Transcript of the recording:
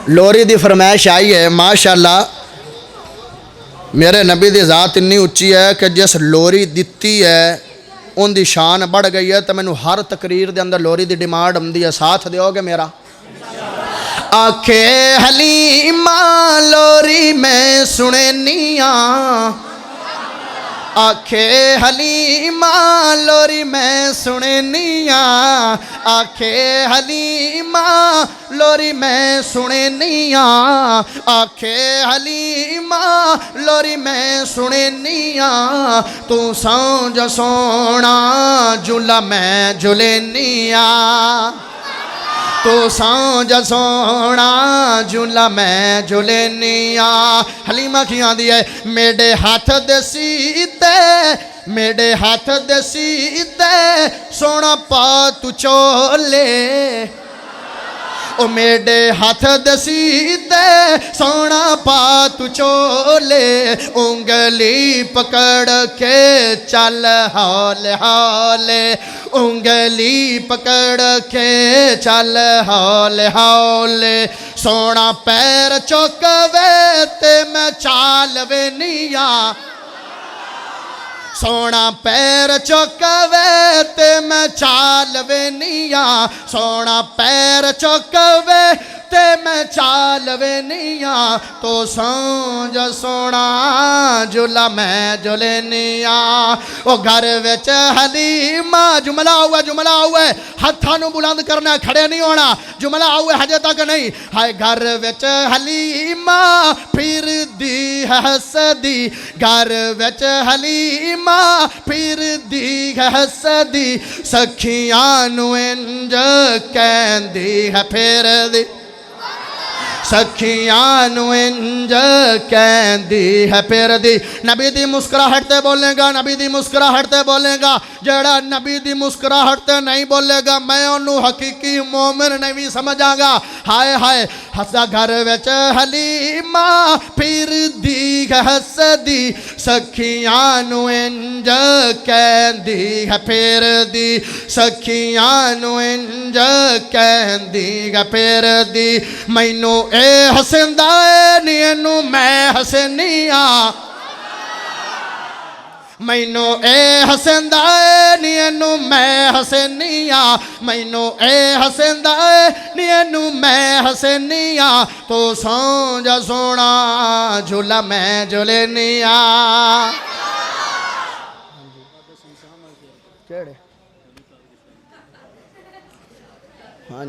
लोरी दी फरमाइश आई है माशाअल्लाह। मेरे नबी दी ज़ात इन्नी उच्ची है कि जिस लोरी दिती है उनकी शान बढ़ गई है। तो मैनू हर तकरीर के अंदर लोरी की डिमांड आती है, साथ दोगे मेरा? आखे हलीमा लोरी मैं सुननिया, आखे हलीमा लोरी मैं सुननिया, आखे हलीमा लोरी मैं सुननिया, आखे हलीमा लोरी मैं सुननिया, तू सांझ सोना जुला मैं जुलनिया, तो सांझ सोना झूला मैं झूलनिया। हलीमा की आंदी है मेरे हाथ दे सीते, मेरे हाथ दे सीते सोना पा तू चोले, ओ मेरे हाथ दे सीते सोना पा तू चोले, उंगली पकड़ के चल हौले हौले, उंगली पकड़ के चल हौले हौले, सोना पैर चौकवे ते मैं चाल वेनिया, सोना पैर चौकवे ते मैं चाल वेनिया, सोना पैर चौकवे ते मैं चाल वेनिया, तो सांझ सोना जुला मैं जुलनिया। ओ घर विच हलीमा जुमला हुआ हत्थां नूं बुलंद करना, खड़े नहीं होना, जुमला हुआ हजे तक नहीं। हाय घर विच हलीमा फिर दी हसदी, घर विच हलीमा फिर दी हसदी, सखियां नूं इंज कहंदी है फिर दी, सखियां नूं इंज कहंदी है फिर दी। नबी दी मुस्कुराहट ते बोलेगा, नबी दी मुस्कुराहट ते बोलेगा, जड़ा नबी दी मुस्कुराहट ते नहीं बोलेगा मैं उन्होंने हकीकी मोमिन नहीं समझागा। हाय हाय हसा घर विच हलीमा फिर दी हसदी, सखियां नूं इंज कहंदी है फिर दी, सखियां नूं इंज कहंदी है फिर दी, मैनू ए हसंदा ए नी इनू मैं हसनिया, मैनू ए हसंदा ए नी इनू मैं हसनिया, मैनू ए हसंदा ए नी इनू मैं हसनिया, तो सांझ सोना झूला मैं झूलनिया। हाँ